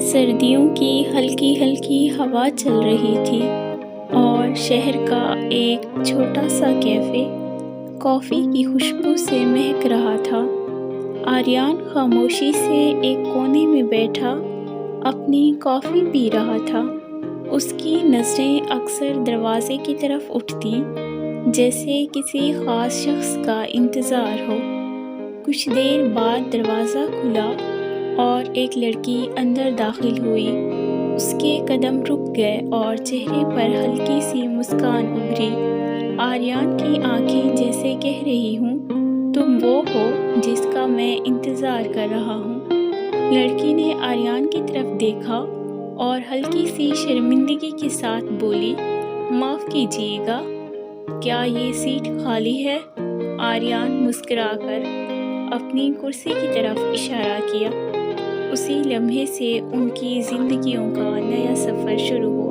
سردیوں کی ہلکی ہلکی ہوا چل رہی تھی اور شہر کا ایک چھوٹا سا کیفے کافی کی خوشبو سے مہک رہا تھا۔ آریان خاموشی سے ایک کونے میں بیٹھا اپنی کافی پی رہا تھا۔ اس کی نظریں اکثر دروازے کی طرف اٹھتیں، جیسے کسی خاص شخص کا انتظار ہو۔ کچھ دیر بعد دروازہ کھلا اور ایک لڑکی اندر داخل ہوئی۔ اس کے قدم رک گئے اور چہرے پر ہلکی سی مسکان ابھری۔ آریان کی آنکھیں جیسے کہہ رہی ہوں، تم وہ ہو جس کا میں انتظار کر رہا ہوں۔ لڑکی نے آریان کی طرف دیکھا اور ہلکی سی شرمندگی کے ساتھ بولی، معاف کیجیے گا، کیا یہ سیٹ خالی ہے؟ آریان مسکرا کر اپنی کرسی کی طرف اشارہ کیا۔ اسی لمحے سے ان کی زندگیوں کا نیا سفر شروع ہوا۔